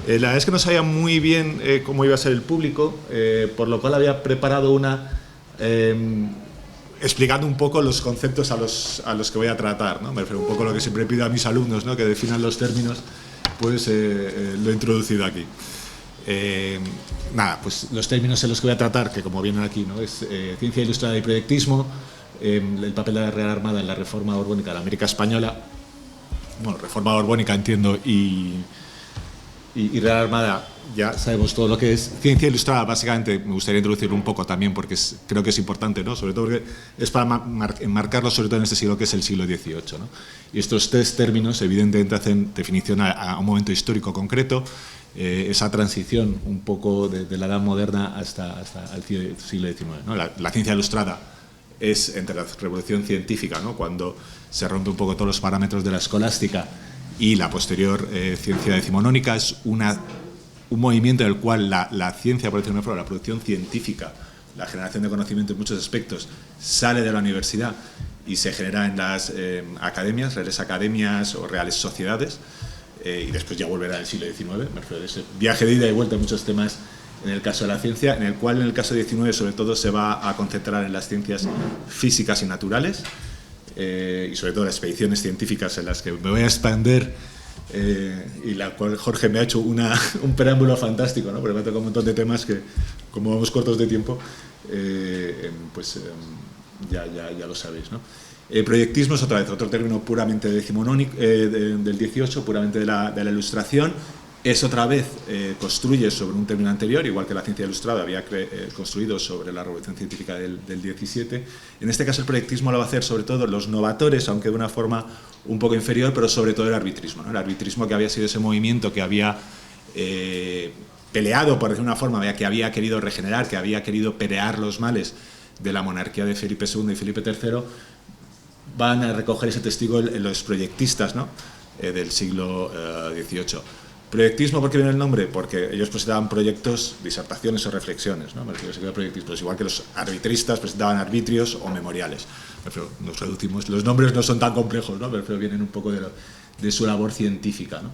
La verdad es que no sabía muy bien cómo iba a ser el público, por lo cual había preparado una explicando un poco los conceptos a los que voy a tratar, ¿no? Me refiero un poco a lo que siempre pido a mis alumnos, ¿no? Que definan los términos, pues lo he introducido aquí. Nada, pues los términos en los que voy a tratar, que como vienen aquí, ¿no? Es ciencia ilustrada y proyectismo, el papel de la Real Armada en la reforma borbónica de la América Española, bueno, reforma borbónica entiendo, y Real Armada ya sabemos todo lo que es. Ciencia ilustrada, básicamente, me gustaría introducirlo un poco también porque creo que es importante, ¿no? Sobre todo porque es para enmarcarlo sobre todo en este siglo que es el siglo XVIII, ¿no? Y estos tres términos evidentemente hacen definición a un momento histórico concreto, esa transición un poco de la edad moderna hasta el siglo XIX, ¿no? La ciencia ilustrada es entre la revolución científica, ¿no? Cuando se rompe un poco todos los parámetros de la escolástica, y la posterior ciencia decimonónica es un movimiento en el cual la ciencia, por decirlo de una forma, la producción científica, la generación de conocimiento en muchos aspectos, sale de la universidad y se genera en las academias, reales academias o reales sociedades, y después ya volverá al siglo XIX, me refiero a ese viaje de ida y vuelta en muchos temas en el caso de la ciencia, en el cual en el caso de XIX sobre todo se va a concentrar en las ciencias físicas y naturales, y sobre todo las expediciones científicas en las que me voy a expander, y la cual Jorge me ha hecho un preámbulo fantástico, ¿no? Porque me ha tocado un montón de temas que, como vamos cortos de tiempo, pues ya lo sabéis, ¿no? Proyectismo es otra vez otro término puramente decimonónico, del XVIII, puramente de la ilustración. Es otra vez, construye sobre un término anterior, igual que la ciencia ilustrada había construido sobre la revolución científica del XVII. En este caso el proyectismo lo va a hacer sobre todo los novatores, aunque de una forma un poco inferior, pero sobre todo el arbitrismo, ¿no? El arbitrismo, que había sido ese movimiento que había peleado, por decir una forma, que había querido regenerar, que había querido pelear los males de la monarquía de Felipe II y Felipe III, van a recoger ese testigo en los proyectistas, ¿no? Del siglo XVIII. Proyectismo, ¿por qué viene el nombre? Porque ellos presentaban proyectos, disertaciones o reflexiones, ¿no? Me refiero a que proyectistas, igual que los arbitristas presentaban arbitrios o memoriales. Pero nos reducimos, los nombres no son tan complejos, ¿no? Pero vienen un poco de su labor científica, ¿no?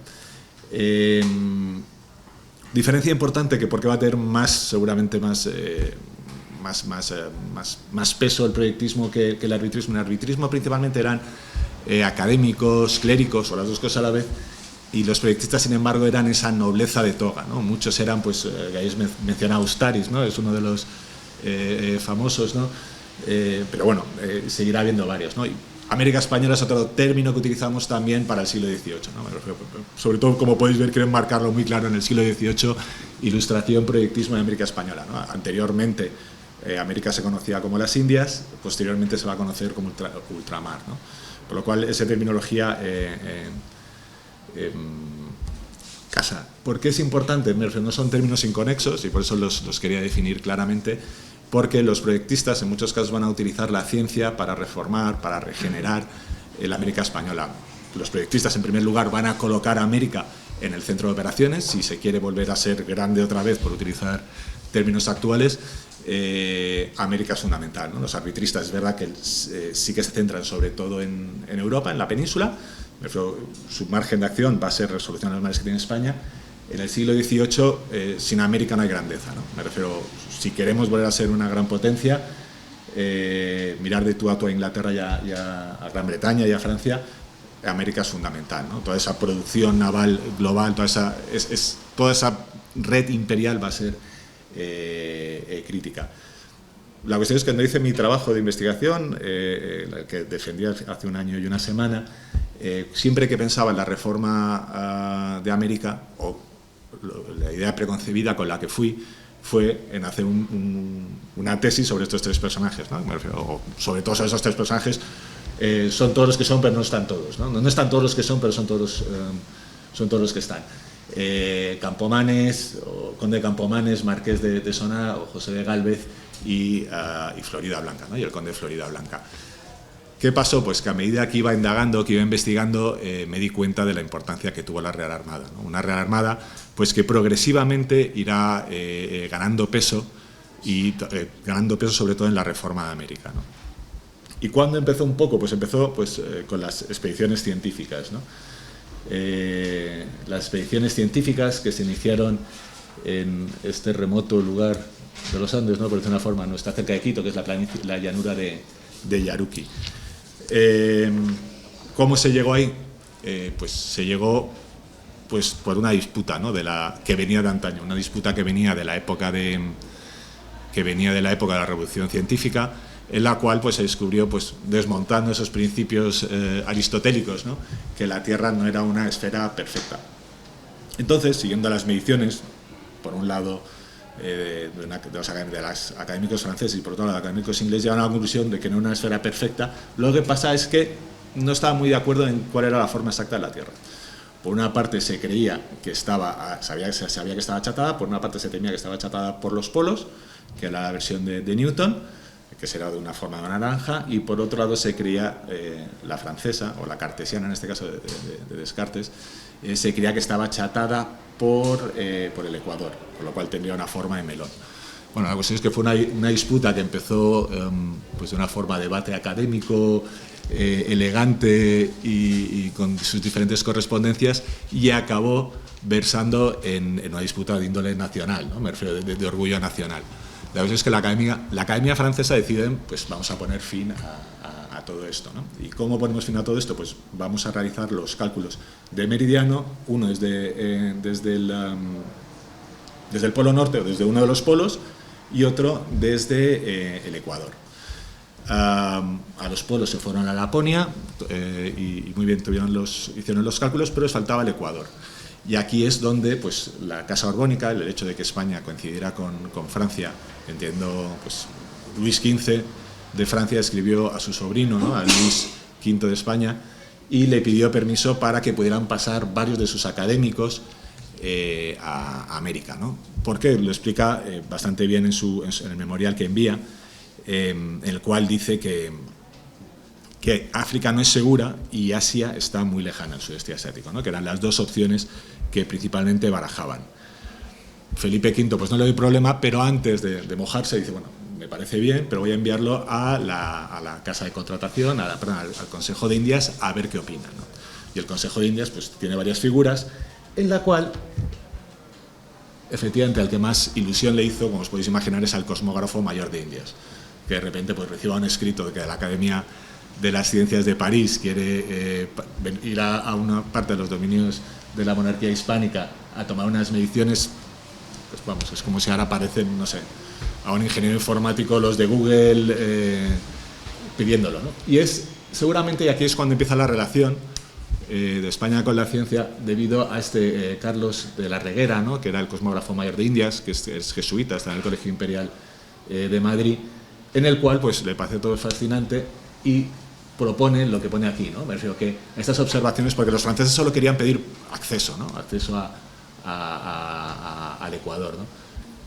Diferencia importante, que porque va a tener seguramente más peso el proyectismo que el arbitrismo. En el arbitrismo principalmente eran académicos, clérigos o las dos cosas a la vez, y los proyectistas, sin embargo, eran esa nobleza de toga, ¿no? Muchos eran, pues, que habéis mencionado Ustaris, ¿no? Es uno de los famosos, ¿no? Pero bueno, seguirá habiendo varios, ¿no? Y América Española es otro término que utilizamos también para el siglo XVIII, ¿no? Sobre todo, como podéis ver, quiero enmarcarlo muy claro en el siglo XVIII, ilustración, proyectismo de América Española, ¿no? Anteriormente, América se conocía como las Indias, posteriormente se va a conocer como ultramar, ¿no? Por lo cual, esa terminología casa. ¿Por qué es importante? No son términos inconexos y por eso los quería definir claramente, porque los proyectistas en muchos casos van a utilizar la ciencia para reformar, para regenerar la América Española. Los proyectistas, en primer lugar, van a colocar a América en el centro de operaciones, si se quiere volver a ser grande otra vez, por utilizar términos actuales. América es fundamental, ¿no? Los arbitristas, es verdad que sí que se centran sobre todo en Europa, en la península. Su margen de acción va a ser resolucionar los males que tiene España. En el siglo XVIII, sin América no hay grandeza, ¿no? Me refiero, si queremos volver a ser una gran potencia, mirar de tú a Inglaterra y a Gran Bretaña y a Francia, América es fundamental, ¿no? Toda esa producción naval global, toda esa red imperial va a ser crítica. La cuestión es que cuando hice mi trabajo de investigación, que defendí hace un año y una semana, siempre que pensaba en la reforma de América, o la idea preconcebida con la que fue en hacer una tesis sobre estos tres personajes, ¿no? O sobre todos esos tres personajes, son todos los que son, pero no están todos, ¿no? No están todos los que son, pero son todos los que están. Campomanes, o Conde de Campomanes, Marqués de Sona, o José de Gálvez y Florida Blanca, ¿no? Y el Conde de Florida Blanca. ¿Qué pasó? Pues que a medida que iba indagando, que iba investigando, me di cuenta de la importancia que tuvo la Real Armada, ¿no? Una Real Armada, pues, que progresivamente irá ganando peso, y ganando peso sobre todo en la reforma de América, ¿no? ¿Y cuándo empezó un poco? Pues empezó con las expediciones científicas, ¿no? las expediciones científicas que se iniciaron en este remoto lugar de los Andes, ¿no? Por decir una forma, no está cerca de Quito, que es la llanura de Yaruqui. ¿Cómo se llegó ahí? Pues se llegó pues, por una disputa, ¿no? Que venía de antaño, una disputa que venía de la época de la Revolución Científica, en la cual pues, se descubrió, pues, desmontando esos principios aristotélicos, ¿no? Que la Tierra no era una esfera perfecta. Entonces, siguiendo las mediciones, por un lado de los académicos franceses y por otro lado de los académicos ingleses, llegaron a la conclusión de que no era una esfera perfecta. Lo que pasa es que no estaban muy de acuerdo en cuál era la forma exacta de la Tierra. Por una parte se creía que sabía que estaba achatada, por una parte se temía que estaba achatada por los polos, que era la versión de Newton, que será de una forma de naranja, y por otro lado se creía, la francesa, o la cartesiana en este caso de Descartes, se creía que estaba achatada por el ecuador, con lo cual tendría una forma de melón. Bueno, la cuestión es que fue una disputa que empezó pues de una forma de debate académico, elegante y con sus diferentes correspondencias, y acabó versando en una disputa de índole nacional, ¿no? Me refiero de orgullo nacional. La verdad es que la Academia Francesa decide, pues vamos a poner fin a todo esto, ¿no? ¿Y cómo ponemos fin a todo esto? Pues vamos a realizar los cálculos de meridiano, uno desde el polo norte o desde uno de los polos y otro desde el ecuador. A los polos se fueron a Laponia y muy bien hicieron los cálculos, pero les faltaba el ecuador. Y aquí es donde pues, la Casa Borbónica, el hecho de que España coincidiera con Francia, entiendo, pues, Luis XV de Francia escribió a su sobrino, ¿no? A Luis V de España, y le pidió permiso para que pudieran pasar varios de sus académicos a América, ¿no? Porque lo explica bastante bien en el memorial que envía, en el cual dice que África no es segura y Asia está muy lejana, el sudeste asiático, ¿no? Que eran las dos opciones que principalmente barajaban. Felipe V pues no le dio problema, pero antes de mojarse dice, bueno, me parece bien, pero voy a enviarlo a la casa de contratación, al Consejo de Indias, a ver qué opinan, ¿no? Y el Consejo de Indias pues tiene varias figuras, en la cual efectivamente al que más ilusión le hizo, como os podéis imaginar, es al cosmógrafo mayor de Indias, que de repente pues reciba un escrito de que la Academia de las Ciencias de París quiere ir a una parte de los dominios de la monarquía hispánica a tomar unas mediciones. Pues vamos, es como si ahora aparecen, no sé, a un ingeniero informático los de Google pidiéndolo, ¿no? Y es seguramente, y aquí es cuando empieza la relación de España con la ciencia, debido a Carlos de la Reguera, ¿no? Que era el cosmógrafo mayor de Indias, que es jesuita, está en el Colegio Imperial de Madrid, en el cual pues le parece todo fascinante y propone lo que pone aquí, ¿no? Me refiero que estas observaciones, porque los franceses solo querían pedir acceso, ¿no? Acceso al Ecuador, ¿no?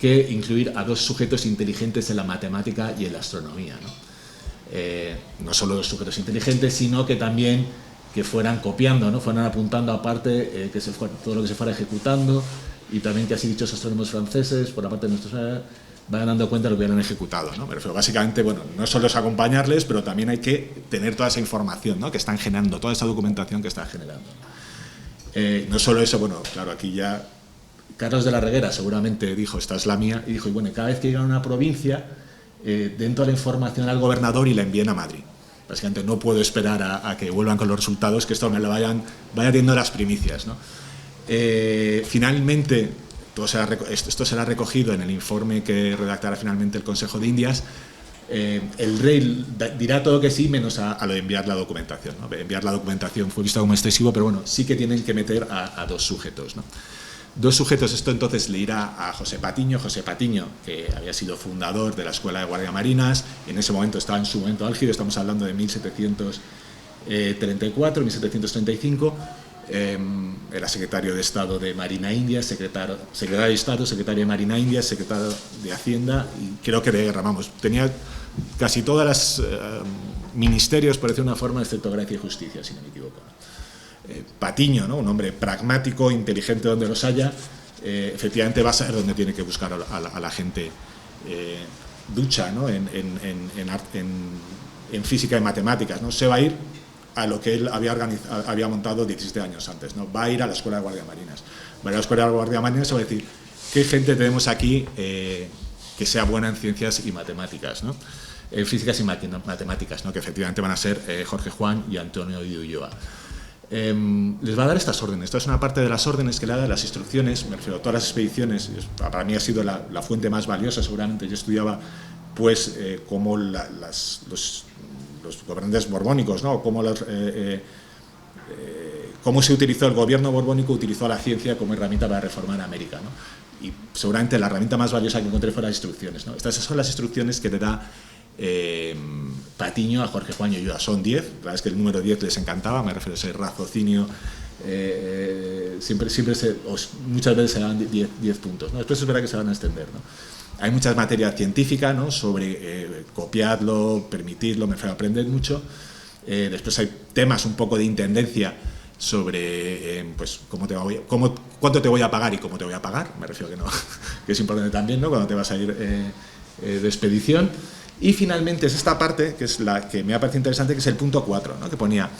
Que incluir a dos sujetos inteligentes en la matemática y en la astronomía, ¿no? No solo dos sujetos inteligentes, sino que también que fueran copiando, ¿no? Fueran apuntando aparte todo lo que se fuera ejecutando, y también que así dichos astrónomos franceses, por la parte de nuestros, vayan dando cuenta de lo que hubieran ejecutado, ¿no? Pero básicamente, bueno, no solo es acompañarles, pero también hay que tener toda esa información, ¿no? Que están generando, toda esa documentación que están generando. No solo eso, bueno, claro, aquí ya Carlos de la Reguera seguramente dijo, esta es la mía, y dijo, y bueno, cada vez que llegan a una provincia, den toda la información al gobernador y la envíen a Madrid. Básicamente no puedo esperar a que vuelvan con los resultados, que esto me lo vaya teniendo las primicias, ¿no? Finalmente, esto será recogido en el informe que redactará finalmente el Consejo de Indias. El rey dirá todo que sí, menos a lo de enviar la documentación, ¿no? Enviar la documentación fue visto como excesivo, pero bueno, sí que tienen que meter a dos sujetos, ¿no? Dos sujetos, esto entonces le irá a José Patiño, que había sido fundador de la Escuela de Guardia Marinas, en ese momento estaba en su momento álgido, estamos hablando de 1734, 1735, era secretario de Estado de Marina India, secretario de Estado, secretario de Marina India, secretario de Hacienda y creo que de Guerra, vamos, tenía casi todas las ministerios, por decir una forma, excepto Gracia y Justicia, si no me equivoco. Patiño, ¿no? Un hombre pragmático, inteligente donde los haya, efectivamente va a saber dónde tiene que buscar a la gente ducha, ¿no? en física y matemáticas, ¿no? Se va a ir a lo que él había montado 17 años antes, ¿no? Va a ir a la Escuela de Guardia Marinas. Va a ir a la Escuela de Guardia Marinas y va a decir, ¿qué gente tenemos aquí que sea buena en ciencias y matemáticas, ¿no? Físicas y matemáticas, ¿no? Que efectivamente van a ser Jorge Juan y Antonio de Ulloa. Les va a dar estas órdenes. Esta es una parte de las órdenes que le da, las instrucciones, me refiero a todas las expediciones. Para mí ha sido la fuente más valiosa, seguramente. Yo estudiaba pues cómo los gobernantes borbónicos, ¿no? Cómo se utilizó el gobierno borbónico, utilizó la ciencia como herramienta para reformar América, ¿no? Y seguramente la herramienta más valiosa que encontré fueron las instrucciones, ¿no? Estas son las instrucciones que te da Patiño a Jorge Juan y Ulloa. Son 10, la verdad es que el número 10 les encantaba, me refiero a ese raciocinio, muchas veces se dan 10 puntos, ¿no? Después es verdad que se van a extender, ¿no? Hay muchas materias científicas, ¿no? Sobre copiarlo, permitirlo, me refiero a aprender mucho. Después hay temas un poco de intendencia sobre pues cuánto te voy a pagar y cómo te voy a pagar, me refiero que es importante también, ¿no? Cuando te vas a ir de expedición. Y finalmente es esta parte, que es la que me ha parecido interesante, que es el punto 4, ¿no? Que ponía,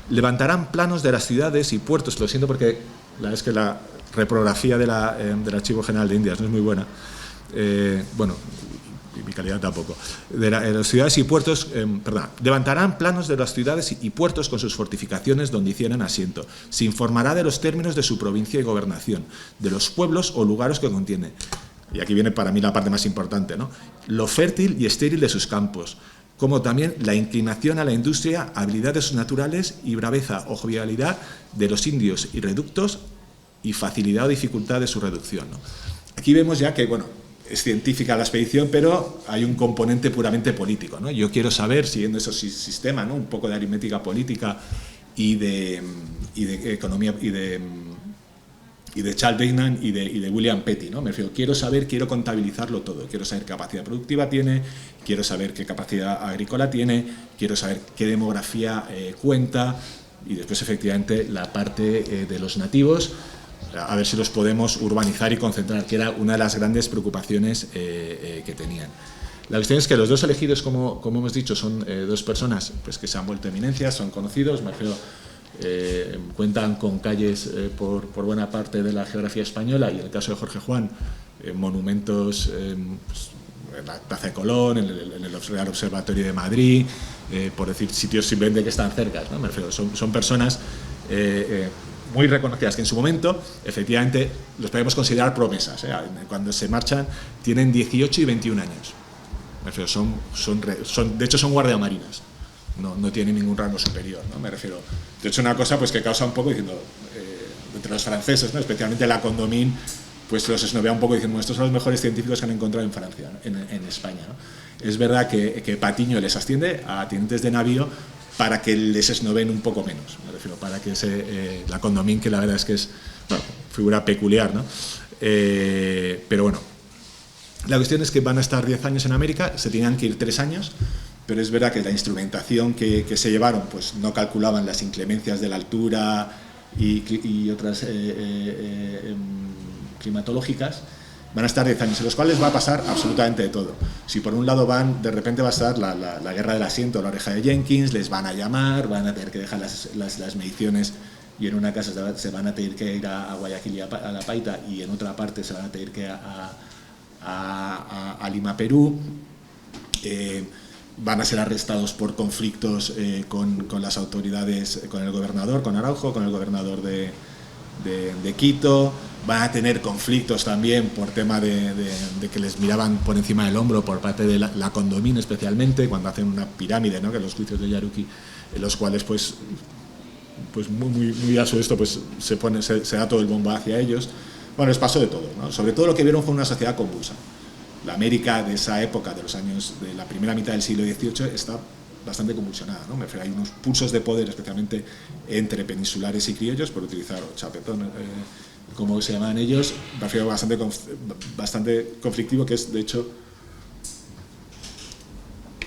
levantarán planos de las ciudades y puertos. Lo siento porque la verdad es que la reprografía del Archivo General de Indias no es muy buena. Bueno, y mi calidad tampoco. De las ciudades y puertos, levantarán planos de las ciudades y puertos con sus fortificaciones donde hicieran asiento. Se informará de los términos de su provincia y gobernación, de los pueblos o lugares que contiene. Y aquí viene para mí la parte más importante, ¿no? Lo fértil y estéril de sus campos, como también la inclinación a la industria, habilidades naturales y braveza o jovialidad de los indios y reductos y facilidad o dificultad de su reducción, ¿no? Aquí vemos ya que, bueno, es científica la expedición, pero hay un componente puramente político, ¿no? Yo quiero saber, siguiendo ese sistema, ¿no? Un poco de aritmética política y de economía y de Charles Dignan y de William Petty, ¿no? Me refiero, quiero contabilizarlo todo, quiero saber qué capacidad productiva tiene, quiero saber qué capacidad agrícola tiene, quiero saber qué demografía cuenta, y después efectivamente la parte de los nativos, a ver si los podemos urbanizar y concentrar, que era una de las grandes preocupaciones que tenían. La cuestión es que los dos elegidos, como hemos dicho, son dos personas pues, que se han vuelto eminencias, son conocidos, me refiero, cuentan con calles por buena parte de la geografía española, y en el caso de Jorge Juan, monumentos pues, en la Plaza de Colón, en el Real Observatorio de Madrid, por decir sitios simplemente que están cerca, ¿no? Me refiero, son personas muy reconocidas que en su momento efectivamente los podemos considerar promesas, ¿eh? Cuando se marchan tienen 18 y 21 años, me refiero, de hecho son guardiamarinas, no tienen ningún rango superior, ¿no? Me refiero, de hecho una cosa pues que causa un poco diciendo entre los franceses, ¿no? Especialmente la Condamine, pues los esnovea un poco diciendo, estos son los mejores científicos que han encontrado en Francia, ¿no? en España, ¿no? Es verdad que Patiño les asciende a tenientes de navío para que les esnoven un poco menos, me refiero, para que la Condamine, que la verdad es que es, bueno, figura peculiar, ¿no? Pero bueno, la cuestión es que van a estar 10 años en América, se tenían que ir 3 años, pero es verdad que la instrumentación que se llevaron pues no calculaban las inclemencias de la altura y otras climatológicas. Van a estar 10 años, en los cuales va a pasar absolutamente de todo. Si por un lado de repente va a estar la guerra del asiento, la oreja de Jenkins, les van a llamar, van a tener que dejar las mediciones, y en una casa se van a tener que ir a Guayaquil y a La Paita, y en otra parte se van a tener que ir a Lima, Perú. Van a ser arrestados por conflictos con las autoridades, con el gobernador, con Araujo, con el gobernador de Quito. Van a tener conflictos también por tema de que les miraban por encima del hombro por parte de la Condamine, especialmente cuando hacen una pirámide, ¿no? Que los juicios de Yaruki, en los cuales pues muy a su esto pues se da todo el bombo hacia ellos. Bueno, les pasó de todo, ¿no? Sobre todo lo que vieron fue una sociedad convulsa. La América de esa época, de los años de la primera mitad del siglo XVIII, está bastante convulsionada, ¿no? Hay unos pulsos de poder, especialmente entre peninsulares y criollos, por utilizar chapetón, como se llaman ellos, bastante conflictivo, que es, de hecho,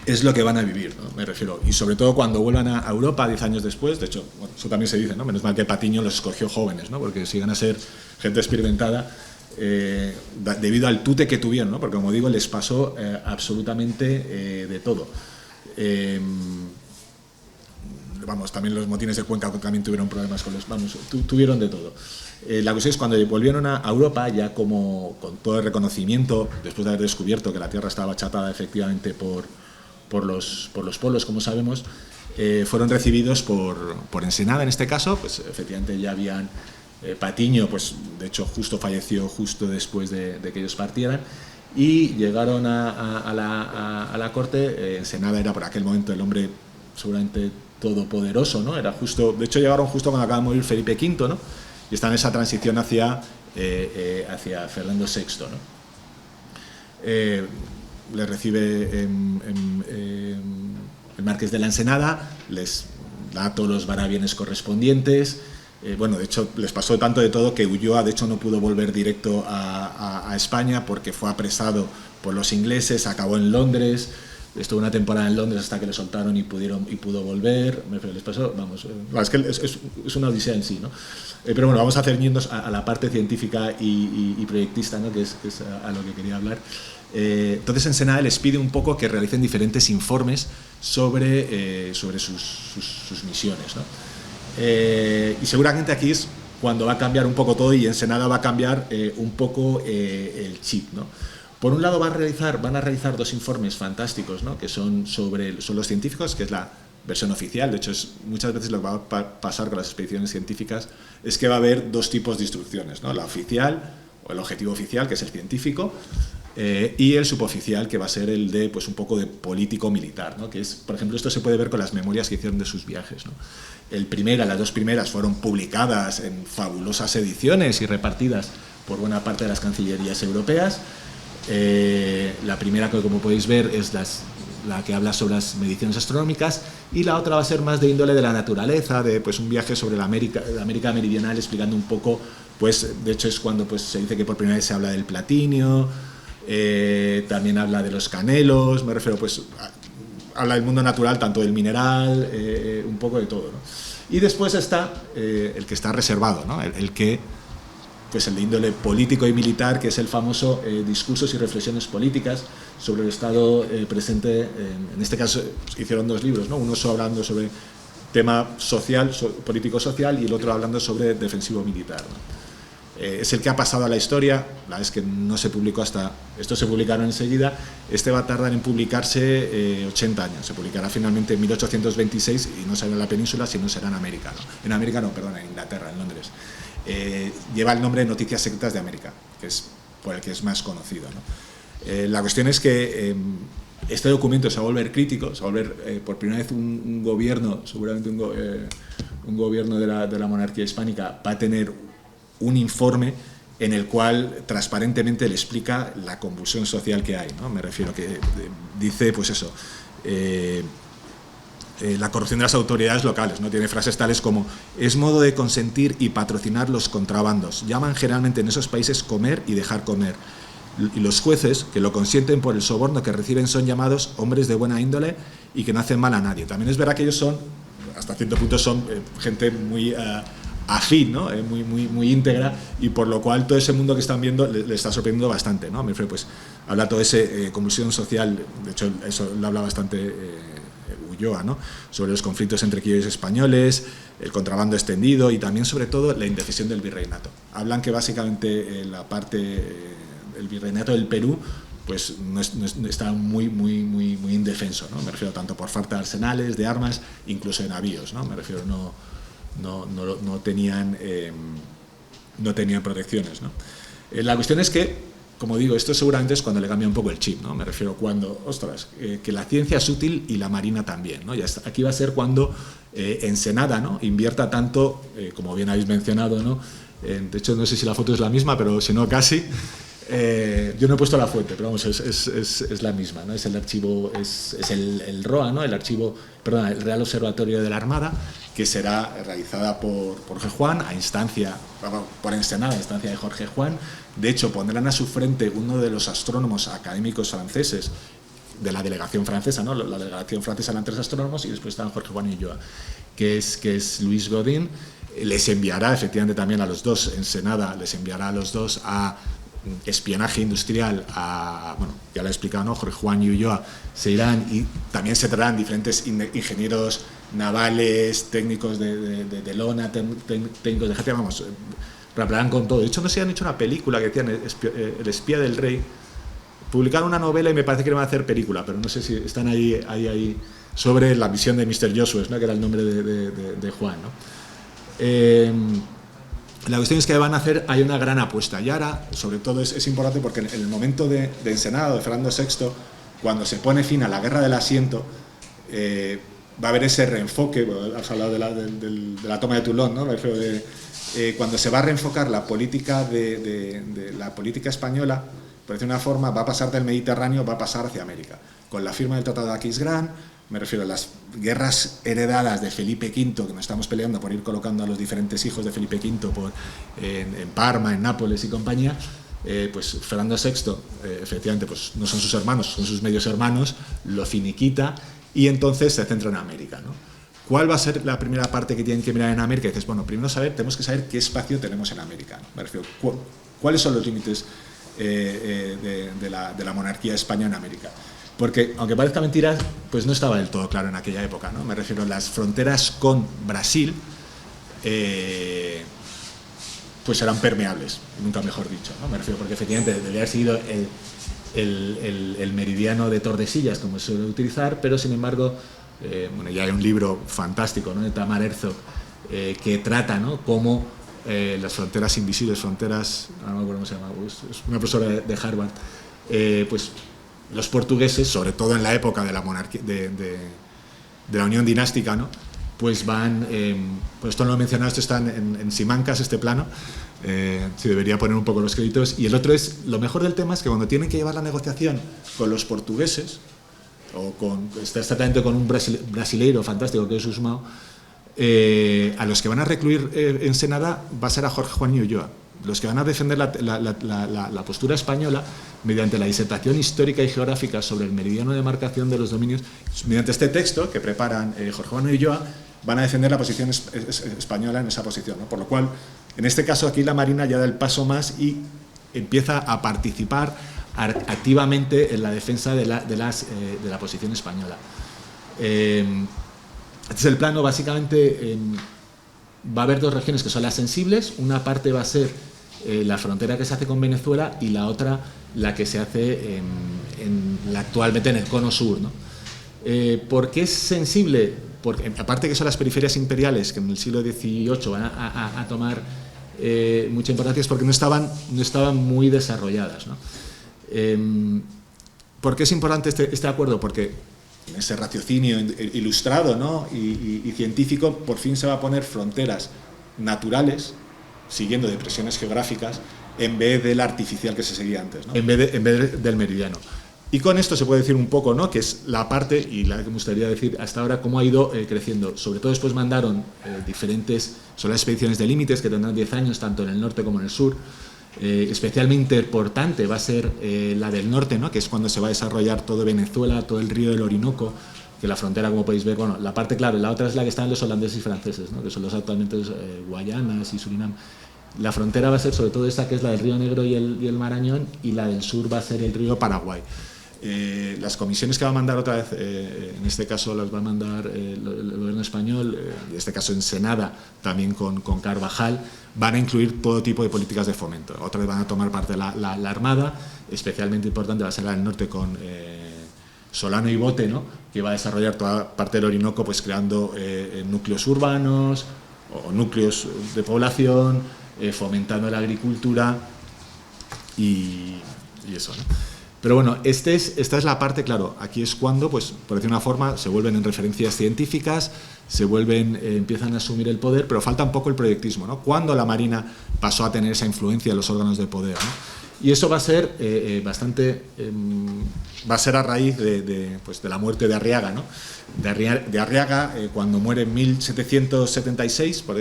es lo que van a vivir, ¿no? Me refiero, y sobre todo cuando vuelvan a Europa 10 años después. De hecho, bueno, eso también se dice, ¿no? Menos mal que Patiño los escogió jóvenes, ¿no? Porque si iban a ser gente experimentada, debido al tute que tuvieron, ¿no? Porque como digo, les pasó absolutamente de todo. vamos, también los motines de Cuenca también tuvieron problemas con los, vamos, tuvieron de todo. La cuestión es cuando volvieron a Europa, ya como con todo el reconocimiento, después de haber descubierto que la Tierra estaba achatada efectivamente por los polos, como sabemos, fueron recibidos por Ensenada, en este caso, pues efectivamente ya habían Patiño, pues de hecho falleció justo después de que ellos partieran, y llegaron a la corte. Ensenada era por aquel momento el hombre seguramente todopoderoso, ¿no? Era justo, de hecho llegaron justo cuando acaba de morir Felipe V, ¿no? Y está en esa transición hacia Fernando VI, ¿no? Le recibe el marqués de la Ensenada, les da todos los varabienes correspondientes. Bueno, de hecho les pasó tanto de todo que Ulloa de hecho no pudo volver directo a España porque fue apresado por los ingleses, acabó en Londres, estuvo una temporada en Londres hasta que le soltaron y pudo volver. Les pasó, vamos, es que es una odisea en sí, ¿no? Pero bueno, vamos a ceñirnos a la parte científica y proyectista, ¿no? que es a lo que quería hablar. Entonces Ensenada les pide un poco que realicen diferentes informes sobre sus misiones, ¿no? Y seguramente aquí es cuando va a cambiar un poco todo, y Ensenada va a cambiar un poco el chip, ¿no? Por un lado van a realizar dos informes fantásticos, ¿no? Que son los científicos, que es la versión oficial. De hecho, muchas veces lo que va a pasar con las expediciones científicas es que va a haber dos tipos de instrucciones, ¿no? La oficial, o el objetivo oficial, que es el científico, y el suboficial, que va a ser el de, pues, un poco de político-militar, ¿no? Que es, por ejemplo, esto se puede ver con las memorias que hicieron de sus viajes, ¿no? Las dos primeras fueron publicadas en fabulosas ediciones y repartidas por buena parte de las cancillerías europeas. La primera, que como podéis ver, es la que habla sobre las mediciones astronómicas, y la otra va a ser más de índole de la naturaleza, de, pues, un viaje sobre la América meridional, explicando un poco, pues, de hecho es cuando, pues, se dice que por primera vez se habla del platinio, también habla de los canelos, me refiero, pues, habla del mundo natural, tanto del mineral, un poco de todo, ¿no? Y después está el que está reservado, ¿no? el que, pues, el de índole político y militar, que es el famoso Discursos y reflexiones políticas sobre el estado presente. En este caso hicieron dos libros, ¿no? Uno hablando sobre tema social, político-social, y el otro hablando sobre defensivo-militar, ¿no? Es el que ha pasado a la historia. La verdad es que no se publicó hasta... Estos se publicaron enseguida. Este va a tardar en publicarse 80 años. Se publicará finalmente en 1826 y no será en la península, sino será en América, ¿no? En Inglaterra, en Londres. Lleva el nombre de Noticias Secretas de América, que es por el que es más conocido, ¿no? La cuestión es que este documento se va a volver crítico, se va a volver por primera vez un gobierno, seguramente un gobierno de la monarquía hispánica, va a tener un informe en el cual transparentemente le explica la convulsión social que hay, ¿no? Me refiero que dice, pues eso, la corrupción de las autoridades locales, ¿no? Tiene frases tales como: es modo de consentir y patrocinar los contrabandos, llaman generalmente en esos países comer y dejar comer, y los jueces que lo consienten por el soborno que reciben son llamados hombres de buena índole y que no hacen mal a nadie. También es verdad que ellos son, hasta cierto punto, son gente muy afín, ¿no? Muy íntegra, y por lo cual todo ese mundo que están viendo le está sorprendiendo bastante, ¿no? Me refiero, pues, habla todo ese convulsión social. De hecho, eso lo habla bastante Ulloa, ¿no? Sobre los conflictos entre criollos españoles, el contrabando extendido, y también, sobre todo, la indecisión del virreinato. Hablan que básicamente la parte, el virreinato del Perú, pues no está muy indefenso, ¿no? Me refiero tanto por falta de arsenales, de armas, incluso de navíos, ¿no? Me refiero, no tenían protecciones, ¿no? La cuestión es que, como digo, esto seguramente es cuando le cambia un poco el chip, ¿no? Me refiero cuando, que la ciencia es útil y la marina también, ¿no? Aquí va a ser cuando Ensenada, ¿no? Invierta tanto, como bien habéis mencionado, ¿no? De hecho, no sé si la foto es la misma, pero si no, casi. Yo no he puesto la fuente, pero vamos, es la misma, ¿no? Es el archivo, es el ROA, ¿no? El Real Observatorio de la Armada, que será realizada por Jorge Juan, por Ensenada, a instancia de Jorge Juan. De hecho, pondrán a su frente uno de los astrónomos académicos franceses de la delegación francesa, ¿no? La delegación francesa eran 3 astrónomos, y después están Jorge Juan y Ulloa, que es Luis Godin. Les enviará efectivamente también a los dos, Ensenada les enviará a los dos a espionaje industrial bueno, ya lo he explicado, ¿no? Jorge Juan y Ulloa se irán y también se traerán diferentes ingenieros navales, técnicos de lona, técnicos de jefe, vamos, raplarán con todo. De hecho, no sé si han hecho una película que decían El espía del rey. Publicaron una novela y me parece que iban a hacer película, pero no sé si están ahí sobre la misión de Mr. Joshua, ¿no? Que era el nombre de Juan, ¿no? La cuestión es que van a hacer, hay una gran apuesta. Y ahora, sobre todo, es importante porque en el momento de Ensenada, de Fernando VI, cuando se pone fin a la Guerra del Asiento, va a haber ese reenfoque. Has hablado de la toma de Toulon, ¿no? Cuando se va a reenfocar la política de la política española, por decir una forma, va a pasar del Mediterráneo, va a pasar hacia América. Con la firma del Tratado de Aquisgrán, me refiero a las guerras heredadas de Felipe V, que nos estamos peleando por ir colocando a los diferentes hijos de Felipe V en Parma, en Nápoles y compañía, pues Fernando VI, efectivamente, pues no son sus hermanos, son sus medios hermanos, lo finiquita y entonces se centra en América, ¿no? ¿Cuál va a ser la primera parte que tienen que mirar en América? Y dices, bueno, primero tenemos que saber qué espacio tenemos en América, ¿no? Me refiero, ¿cuáles son los límites de la monarquía de España en América? Porque, aunque parezca mentira, pues no estaba del todo claro en aquella época, ¿no? Me refiero a las fronteras con Brasil, pues eran permeables, nunca mejor dicho, ¿no? Me refiero porque efectivamente debería haber seguido el meridiano de Tordesillas, como se suele utilizar, pero sin embargo, bueno, ya hay un libro fantástico, ¿no? De Tamar Herzog, que trata, ¿no? Cómo las fronteras invisibles, fronteras, no me acuerdo cómo se llama, es una profesora de Harvard, pues los portugueses, sobre todo en la época de la monarquía, de la unión dinástica, ¿no? Pues van, pues esto no lo he mencionado, esto está en Simancas, este plano, si debería poner un poco los créditos, y el otro es, lo mejor del tema es que cuando tienen que llevar la negociación con los portugueses, o exactamente con un brasileiro fantástico que es Usmao, a los que van a recluir en Ensenada va a ser a Jorge Juan y Ulloa, los que van a defender la postura española mediante la disertación histórica y geográfica sobre el meridiano de marcación de los dominios. Mediante este texto que preparan Jorge Juan y Ulloa, van a defender la posición española en esa posición, ¿no? Por lo cual, en este caso aquí la Marina ya da el paso más y empieza a participar activamente en la defensa de la posición española. Este es el plano, básicamente. Va a haber dos regiones que son las sensibles. Una parte va a ser la frontera que se hace con Venezuela y la otra la que se hace actualmente en el cono sur, ¿no? ¿Por qué es sensible? Porque aparte que son las periferias imperiales que en el siglo XVIII van a tomar mucha importancia, es porque no estaban muy desarrolladas, ¿no? ¿Por qué es importante este acuerdo? Porque en ese raciocinio ilustrado, ¿no? y científico, por fin se va a poner fronteras naturales, siguiendo depresiones geográficas, en vez del artificial que se seguía antes, ¿no? En vez del meridiano. Y con esto se puede decir un poco, ¿no? Que es la parte, y la que me gustaría decir hasta ahora, cómo ha ido creciendo. Sobre todo después mandaron son las expediciones de límites, que tendrán 10 años, tanto en el norte como en el sur. Especialmente importante va a ser la del norte, ¿no? Que es cuando se va a desarrollar todo Venezuela, todo el río del Orinoco, que la frontera, como podéis ver, bueno, la parte clave, la otra es la que están los holandeses y franceses, ¿no? Que son los actualmente Guayanas y Surinam. La frontera va a ser sobre todo esa, que es la del Río Negro y el Marañón, y la del sur va a ser el río Paraguay. Las comisiones que va a mandar otra vez, en este caso las va a mandar el gobierno español, en este caso Ensenada, también con Carvajal, van a incluir todo tipo de políticas de fomento. Otras van a tomar parte la Armada, especialmente importante va a ser la del norte con Solano y Bote, ¿no? Que va a desarrollar toda parte del Orinoco, pues creando núcleos urbanos o núcleos de población, fomentando la agricultura y eso, ¿no? Pero bueno, esta es la parte, claro, aquí es cuando, pues, por decir una forma, se vuelven en referencias científicas, empiezan a asumir el poder, pero falta un poco el proyectismo, ¿no? Cuando la Marina pasó a tener esa influencia en los órganos de poder, ¿no? Y eso va a ser va a ser a raíz de la muerte de Arriaga, ¿no? De Arriaga, cuando muere en 1776, va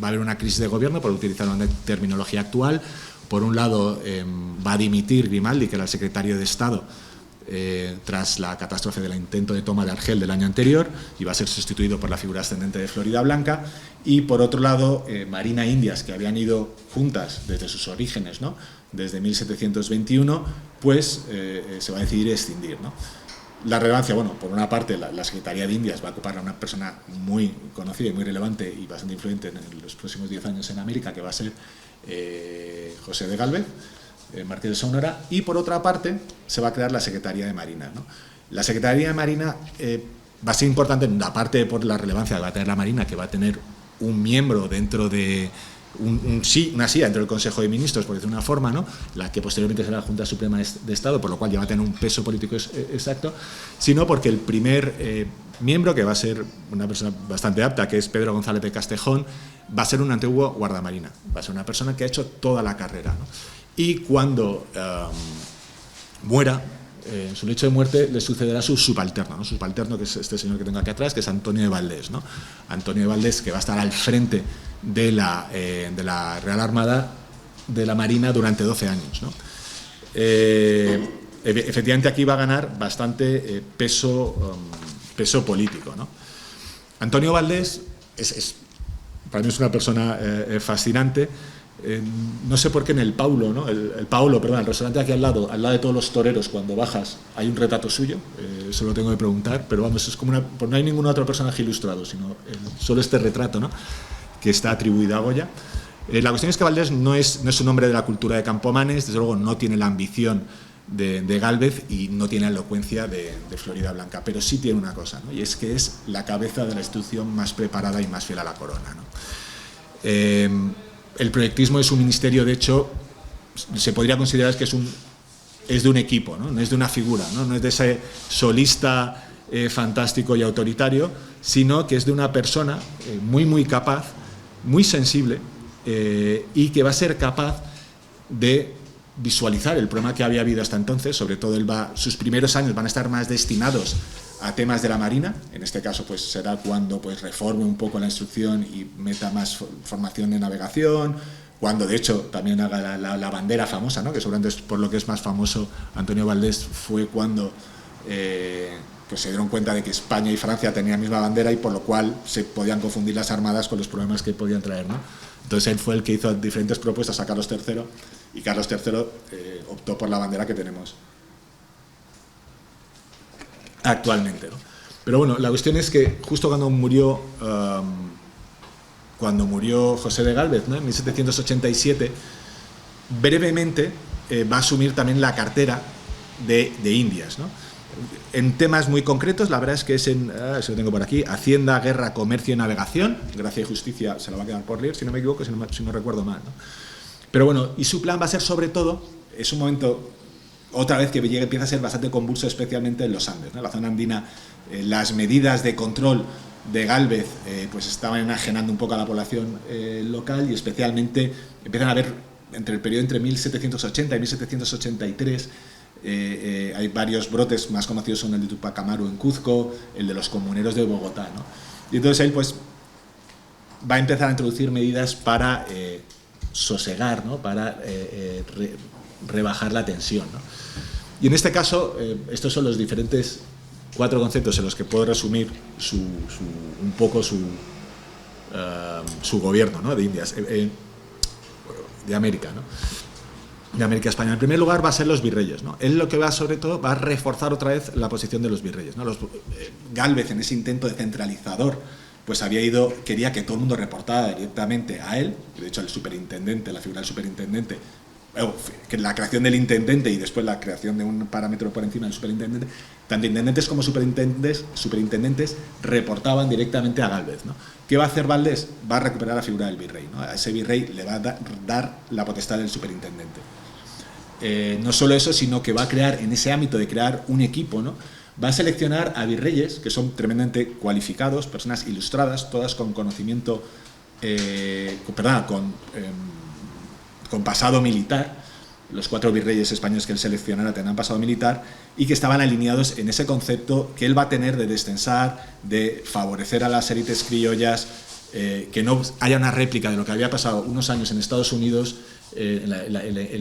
a haber una crisis de gobierno, por utilizar una terminología actual. Por un lado, va a dimitir Grimaldi, que era el secretario de Estado, tras la catástrofe del intento de toma de Argel del año anterior, y va a ser sustituido por la figura ascendente de Florida Blanca. Y por otro lado, Marina e Indias, que habían ido juntas desde sus orígenes, ¿no?, desde 1721, pues se va a decidir escindir, ¿no? La relevancia, bueno, por una parte la Secretaría de Indias va a ocupar a una persona muy conocida y muy relevante y bastante influyente en los próximos 10 años en América, que va a ser José de Gálvez, Marqués de Sonora. Y por otra parte se va a crear la Secretaría de Marina, ¿no? La Secretaría de Marina va a ser importante, aparte por la relevancia que va a tener la Marina, que va a tener un miembro dentro de una silla dentro del Consejo de Ministros, por decir una forma, ¿no?, la que posteriormente será la Junta Suprema de Estado, por lo cual ya va a tener un peso político exacto, sino porque el primer miembro, que va a ser una persona bastante apta, que es Pedro González de Castejón, va a ser un antiguo guardamarina, va a ser una persona que ha hecho toda la carrera, ¿no? Y cuando muera, en su lecho de muerte le sucederá su subalterno, ¿no? Su subalterno, que es este señor que tengo aquí atrás, que es Antonio de Valdés, ¿no? Antonio de Valdés, que va a estar al frente de la Real Armada de la Marina durante 12 años, ¿no? Efectivamente aquí va a ganar bastante peso político, ¿no? Antonio Valdés para mí es una persona fascinante. No sé por qué en el Paulo, ¿no? el restaurante aquí al lado de todos los toreros, cuando bajas hay un retrato suyo, eso lo tengo que preguntar, pero vamos, es como pues no hay ningún otro personaje ilustrado, sino solo este retrato, ¿no?, que está atribuido a Goya. La cuestión es que Valdés no es un hombre de la cultura de Campomanes, desde luego no tiene la ambición de Gálvez y no tiene la elocuencia de Florida Blanca, pero sí tiene una cosa, ¿no?, y es que es la cabeza de la institución más preparada y más fiel a la corona, ¿no? El proyectismo es un ministerio, de hecho, se podría considerar que es de un equipo, ¿no? No es de una figura, no es de ese solista fantástico y autoritario, sino que es de una persona muy, muy capaz, muy sensible, y que va a ser capaz de visualizar el problema que había habido hasta entonces. Sobre todo sus primeros años van a estar más destinados a temas de la Marina. En este caso pues será cuando pues reforme un poco la instrucción y meta más formación en navegación, cuando de hecho también haga la bandera famosa, ¿no?, que seguramente es por lo que es más famoso Antonio Valdés, fue cuando pues se dieron cuenta de que España y Francia tenían la misma bandera y por lo cual se podían confundir las armadas con los problemas que podían traer, ¿no? Entonces él fue el que hizo diferentes propuestas a Carlos III y Carlos III optó por la bandera que tenemos actualmente, ¿no? Pero bueno, la cuestión es que justo cuando murió José de Gálvez, ¿no?, en 1787, brevemente va a asumir también la cartera de Indias, ¿no? En temas muy concretos, la verdad es que es eso lo tengo por aquí: Hacienda, Guerra, Comercio y Navegación. Gracia y Justicia se la va a quedar por leer, si no me equivoco, si no recuerdo mal, ¿no? Pero bueno, y su plan va a ser sobre todo, es un momento otra vez que empieza a ser bastante convulso, especialmente en los Andes, ¿no? En la zona andina, las medidas de control de Gálvez pues estaban enajenando un poco a la población local, y especialmente empiezan a haber, entre el periodo entre 1780 y 1783, hay varios brotes. Más conocidos son el de Tupac Amaru en Cuzco, el de los comuneros de Bogotá, ¿no? Y entonces él pues va a empezar a introducir medidas para sosegar, ¿no?, para rebajar la tensión, ¿no? Y en este caso, estos son los diferentes 4 conceptos en los que puedo resumir un poco su gobierno, ¿no?, de Indias, de América, ¿no?, de América Española. En primer lugar va a ser los virreyes, ¿no? Él lo que va sobre todo va a reforzar otra vez la posición de los virreyes, ¿no? Gálvez, en ese intento de centralizador, pues quería que todo el mundo reportara directamente a él. De hecho, el superintendente, la figura del superintendente, que la creación del intendente y después la creación de un parámetro por encima del superintendente, tanto intendentes como superintendentes reportaban directamente a Gálvez, ¿no? ¿Qué va a hacer Valdés? Va a recuperar la figura del virrey, ¿no? A ese virrey le va a dar la potestad del superintendente. No solo eso, sino que va a crear, en ese ámbito de crear un equipo, ¿no?, va a seleccionar a virreyes que son tremendamente cualificados, personas ilustradas, todas con conocimiento, con pasado militar. Los 4 virreyes españoles que él seleccionara tenían pasado militar y que estaban alineados en ese concepto que él va a tener de descensar, de favorecer a las élites criollas, que no haya una réplica de lo que había pasado unos años en Estados Unidos, en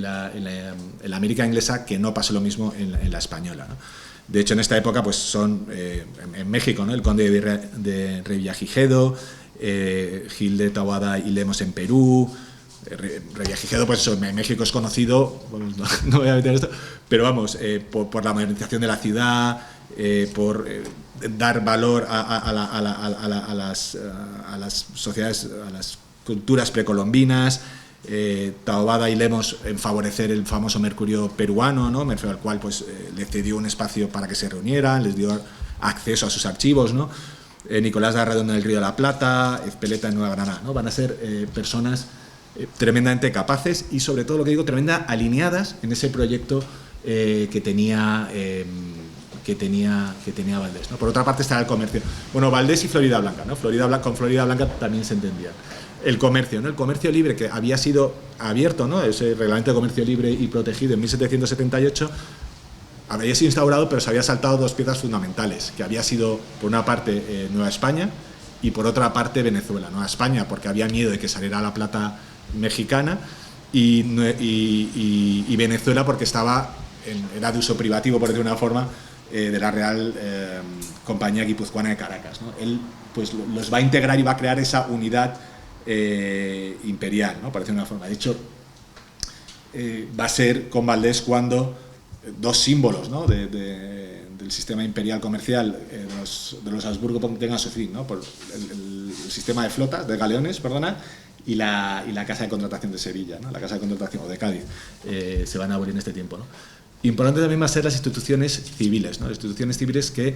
la América inglesa, que no pase lo mismo en la española, ¿no? De hecho, en esta época pues son en México, ¿no? El conde de Revillagigedo, Gil de Taboada y Lemos en Perú. Revillagigedo, pues eso, en México es conocido, bueno, no voy a meter esto, pero vamos, por la modernización de la ciudad, por dar valor a las sociedades, a las culturas precolombinas. Taboada y Lemos en favorecer el famoso Mercurio peruano, ¿no? Al cual pues, le cedió un espacio para que se reunieran, les dio acceso a sus archivos, ¿no? Nicolás de Arredondo en el Río de la Plata, Ezpeleta en Nueva Granada, ¿no? Van a ser personas tremendamente capaces y, sobre todo, lo que digo, tremendamente alineadas en ese proyecto que tenía Valdés, ¿no? Por otra parte está el comercio. Bueno, Valdés y Florida Blanca, ¿no? Con Florida Blanca también se entendían. El comercio, ¿no? El comercio libre, que había sido abierto, ¿no? Ese reglamento de comercio libre y protegido en 1778 había sido instaurado, pero se había saltado dos piezas fundamentales, que había sido, por una parte, Nueva España y por otra parte Venezuela. Nueva España porque había miedo de que saliera la plata mexicana y Venezuela porque era de uso privativo, por decirlo de una forma, de la Real Compañía Guipuzcoana de Caracas, ¿no? Él pues los va a integrar y va a crear esa unidad imperial, ¿no? Por decirlo de una forma. De hecho, va a ser con Valdés cuando dos símbolos, ¿no? del sistema imperial comercial de los Habsburgo tengan su fin, ¿no? Por el sistema de flotas, de galeones, perdona, y la casa de contratación de Sevilla, ¿no? La casa de contratación, o de Cádiz, se van a abolir en este tiempo, ¿no? Importante también va a ser las instituciones civiles, ¿no? Las instituciones civiles que,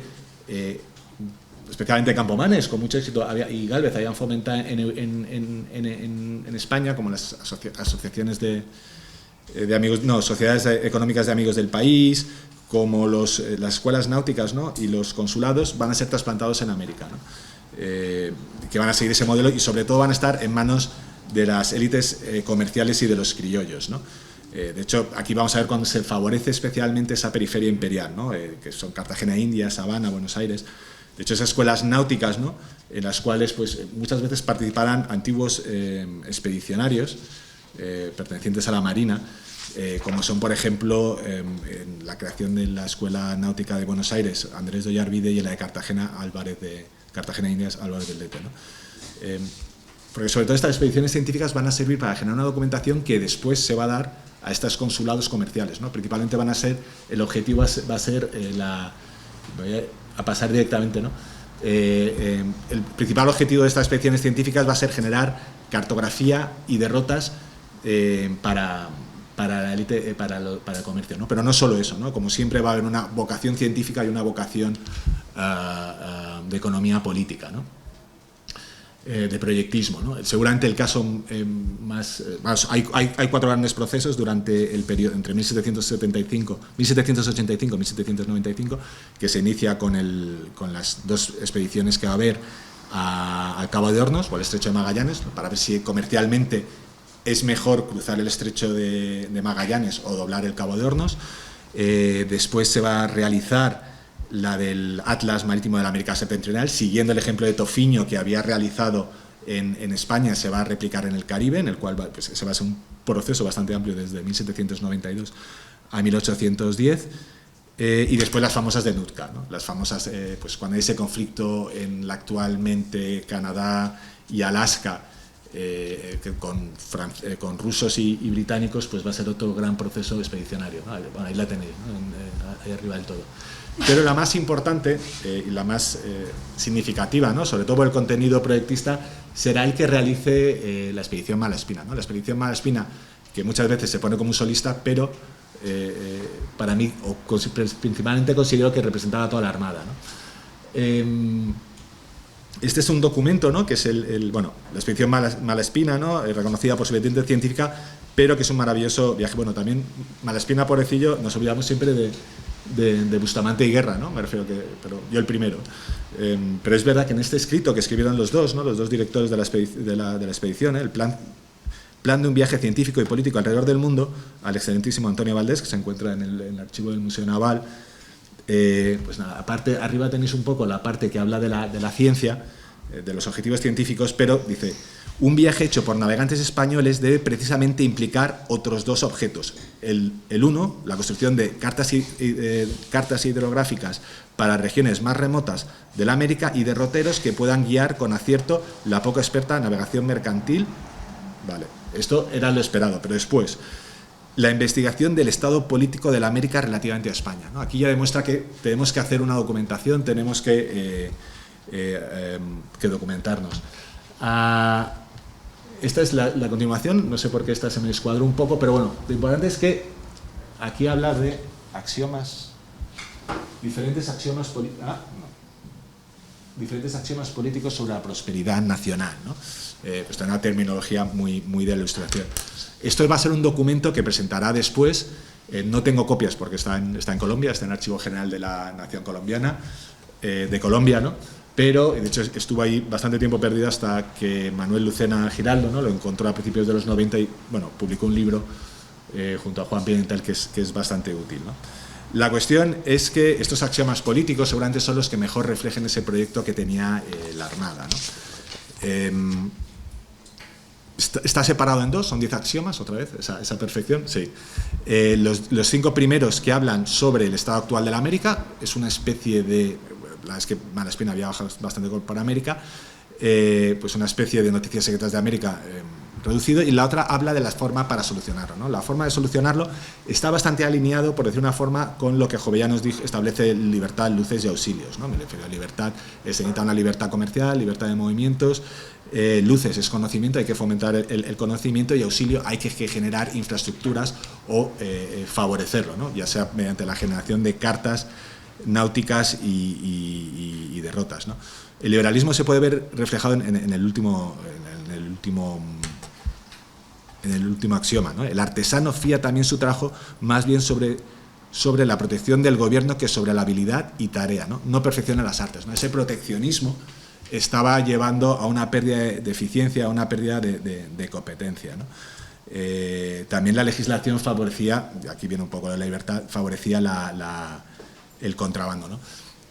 especialmente Campomanes, con mucho éxito, y Gálvez habían fomentado en España, como las asociaciones de amigos, no, sociedades económicas de amigos del país, como las escuelas náuticas, ¿no? Y los consulados van a ser trasplantados en América, ¿no? Que van a seguir ese modelo y sobre todo van a estar en manos de las élites comerciales y de los criollos, ¿no? De hecho, aquí vamos a ver cuando se favorece especialmente esa periferia imperial, ¿no? Que son Cartagena, Indias, Habana, Buenos Aires. De hecho, esas escuelas náuticas, ¿no? En las cuales pues, muchas veces participarán antiguos expedicionarios pertenecientes a la Marina, como son, por ejemplo, en la creación de la Escuela Náutica de Buenos Aires, Andrés de Ollarvide, y en la de Cartagena, Cartagena Indias, Álvarez del Lete, ¿no? Porque sobre todo estas expediciones científicas van a servir para generar una documentación que después se va a dar a estos consulados comerciales, ¿no? Principalmente el objetivo va a ser voy a pasar directamente, ¿no? El principal objetivo de estas expediciones científicas va a ser generar cartografía y derrotas para la élite, para el comercio, ¿no? Pero no solo eso, ¿no? Como siempre va a haber una vocación científica y una vocación de economía política, ¿no? De proyectismo, ¿no? Seguramente el caso hay 4 grandes procesos durante el periodo entre 1785 y 1795, que se inicia con las 2 expediciones que va a haber al Cabo de Hornos o al Estrecho de Magallanes, ¿no? Para ver si comercialmente es mejor cruzar el Estrecho de Magallanes o doblar el Cabo de Hornos. Después se va a realizar la del Atlas Marítimo de la América Septentrional, siguiendo el ejemplo de Tofiño que había realizado en España, se va a replicar en el Caribe, en el cual pues, se va a ser un proceso bastante amplio desde 1792 a 1810, y después las famosas de Nootka, ¿no? Las famosas, pues cuando hay ese conflicto en actualmente Canadá y Alaska, con rusos y británicos, pues va a ser otro gran proceso expedicionario, ¿no? Bueno, ahí la tenéis, ¿no? Ahí arriba del todo. Pero la más importante y la más significativa, ¿no? Sobre todo por el contenido proyectista, será el que realice la expedición Malaspina, ¿no? La expedición Malaspina, que muchas veces se pone como un solista, pero para mí, principalmente considero que representaba a toda la Armada, ¿no? Este es un documento, ¿no? Que es la expedición Malaspina, ¿no? Reconocida por su vertiente científica, pero que es un maravilloso viaje. Bueno, también Malaspina, pobrecillo, nos olvidamos siempre de Bustamante y Guerra, ¿no? Me refiero pero yo el primero. Pero es verdad que en este escrito que escribieron los dos, ¿no? Los dos directores de la expedición, el plan de un viaje científico y político alrededor del mundo, al excelentísimo Antonio Valdés, que se encuentra en el archivo del Museo Naval. Pues nada, aparte, arriba tenéis un poco la parte que habla de la ciencia, de los objetivos científicos, pero dice: un viaje hecho por navegantes españoles debe precisamente implicar otros dos objetos. El uno, la construcción de cartas hidrográficas para regiones más remotas de la América y derroteros que puedan guiar con acierto la poco experta navegación mercantil. Vale, esto era lo esperado, pero después, la investigación del estado político de la América relativamente a España, ¿no? Aquí ya demuestra que tenemos que hacer una documentación, tenemos que documentarnos. Esta es la continuación, no sé por qué esta se me descuadró un poco, pero bueno, lo importante es que aquí habla de axiomas, diferentes axiomas políticos sobre la prosperidad nacional, ¿no? Pues está una terminología muy de la Ilustración. Esto va a ser un documento que presentará después, no tengo copias porque está en Colombia, está en el Archivo General de la Nación Colombiana, de Colombia, ¿no? Pero, de hecho, estuvo ahí bastante tiempo perdido hasta que Manuel Lucena Giraldo, ¿no?, lo encontró a principios de los 90 y, bueno, publicó un libro junto a Juan Pimentel que es bastante útil, ¿no? La cuestión es que estos axiomas políticos seguramente son los que mejor reflejen ese proyecto que tenía la Armada, ¿no? Está separado en dos, son 10 axiomas, otra vez, esa perfección, sí. Los 5 primeros que hablan sobre el estado actual de la América, es una especie de... La verdad es que Malaspina había bajado bastante por América, pues una especie de noticias secretas de América reducido, y la otra habla de la forma para solucionarlo, ¿no? La forma de solucionarlo está bastante alineado, por decir una forma, con lo que Jovellanos establece: libertad, luces y auxilios, ¿no? Me refiero a libertad, se necesita una libertad comercial, libertad de movimientos, luces es conocimiento, hay que fomentar el conocimiento, y auxilio, hay que generar infraestructuras o favorecerlo, ¿no? Ya sea mediante la generación de cartas náuticas y derrotas, ¿no? El liberalismo se puede ver reflejado en el último axioma, ¿no? El artesano fía también su trabajo más bien sobre la protección del gobierno que sobre la habilidad y tarea, ¿no? No perfecciona las artes, ¿no? Ese proteccionismo estaba llevando a una pérdida de eficiencia, a una pérdida de competencia, ¿no? También la legislación favorecía, aquí viene un poco de la libertad, favorecía el contrabando, ¿no?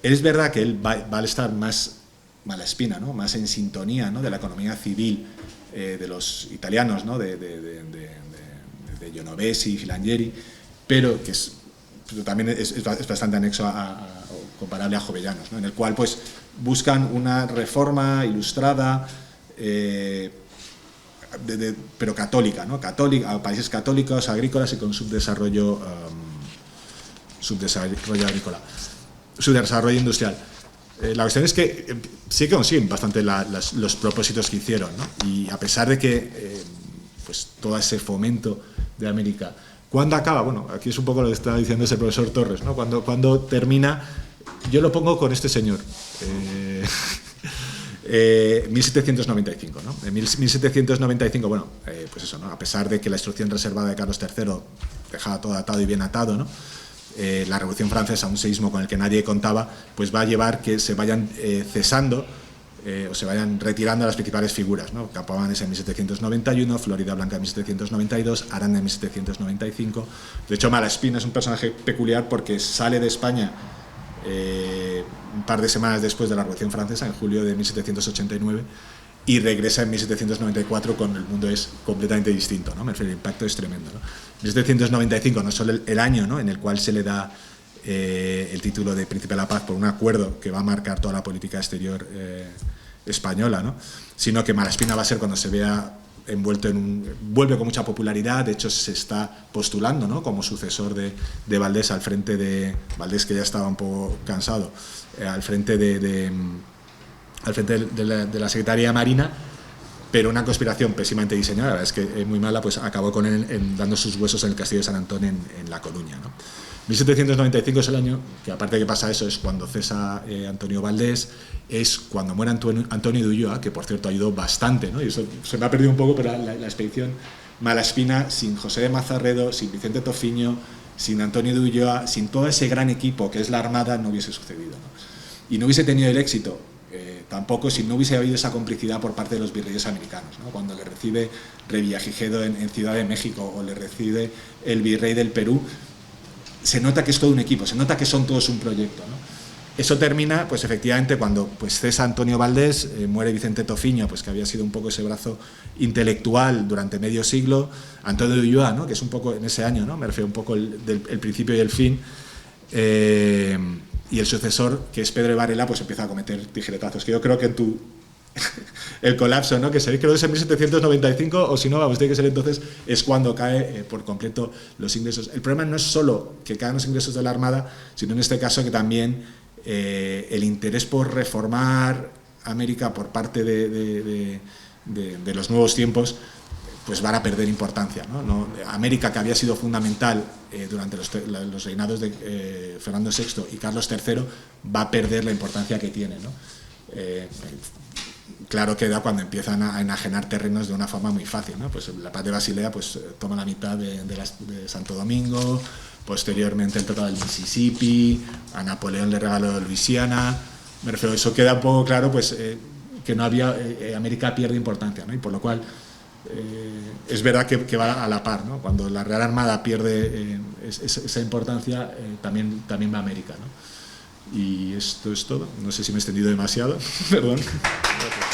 Es verdad que él va a estar más Malaspina, ¿no?, más en sintonía, ¿no?, de la economía civil de los italianos, ¿no?, de Genovesi y Filangieri, pero también es bastante anexo o comparable a Jovellanos, ¿no?, en el cual pues buscan una reforma ilustrada, pero católica, ¿no?, católica, a países católicos, agrícolas y con subdesarrollo agrícola, subdesarrollo industrial. La cuestión es que sí que consiguen bastante los propósitos que hicieron, ¿no? Y a pesar de que pues todo ese fomento de América, ¿cuándo acaba? Bueno, aquí es un poco lo que está diciendo ese profesor Torres, ¿no? Cuando termina, yo lo pongo con este señor, 1795, ¿no? En 1795, bueno, pues eso, ¿no? A pesar de que la instrucción reservada de Carlos III dejaba todo atado y bien atado, ¿no? La Revolución Francesa, un seísmo con el que nadie contaba, pues va a llevar que se vayan cesando o se vayan retirando las principales figuras, ¿no? Campomanes en 1791, Florida Blanca en 1792, Arana en 1795. De hecho, Malaspina es un personaje peculiar porque sale de España un par de semanas después de la Revolución Francesa, en julio de 1789, y regresa en 1794 con El mundo es completamente distinto, ¿no? Me refiero, el impacto es tremendo, ¿no? 1795 no es solo el año, ¿no?, en el cual se le da el título de Príncipe de la Paz por un acuerdo que va a marcar toda la política exterior española, ¿no?, sino que Malaspina va a ser cuando se vea envuelto vuelve con mucha popularidad. De hecho, se está postulando, ¿no?, como sucesor de Valdés, al frente de Valdés, que ya estaba un poco cansado, al frente de la Secretaría Marina, pero una conspiración pésimamente diseñada, la verdad es que es muy mala, pues acabó con él dando sus huesos en el Castillo de San Antón en La Coruña, ¿no? 1795 es el año que, aparte de que pasa eso, es cuando cesa Antonio Valdés, es cuando muere Antonio de Ulloa, que por cierto ayudó bastante, ¿no? Y eso se me ha perdido un poco, pero la expedición Malaspina, sin José de Mazarredo, sin Vicente Tofiño, sin Antonio de Ulloa, sin todo ese gran equipo que es la Armada, no hubiese sucedido, ¿no? Y no hubiese tenido el éxito tampoco si no hubiese habido esa complicidad por parte de los virreyes americanos, ¿no? Cuando le recibe Revillagigedo en Ciudad de México, o le recibe el virrey del Perú, se nota que es todo un equipo, se nota que son todos un proyecto, ¿no? eso termina, pues efectivamente, cuando pues, cesa Antonio Valdés, muere Vicente Tofiño, pues, que había sido un poco ese brazo intelectual durante medio siglo, Antonio de Ulloa, ¿no? Que es un poco en ese año, ¿no? Me refiero un poco el principio y el fin, y el sucesor, que es Pedro de Varela, pues empieza a cometer tijeretazos, que yo creo que el colapso, ¿no? Que sabéis que lo es en 1795, o si no, vamos, tiene que ser entonces, es cuando cae por completo los ingresos. El problema no es solo que caen los ingresos de la Armada, sino en este caso que también el interés por reformar América por parte de los nuevos tiempos, pues van a perder importancia, ¿no? América, que había sido fundamental durante los reinados de Fernando VI y Carlos III, va a perder la importancia que tiene, ¿no? Claro queda cuando empiezan a enajenar terrenos de una forma muy fácil, ¿no? Pues la paz de Basilea pues, toma la mitad de Santo Domingo, posteriormente el Tratado del Mississippi, a Napoleón le regaló Luisiana. Me refiero, eso queda un poco claro, pues, que no había, América pierde importancia, ¿no? Y por lo cual es verdad que va a la par, ¿no? Cuando la Real Armada pierde esa importancia, también va a América, ¿no? Y esto es todo. No sé si me he extendido demasiado. Perdón. Gracias.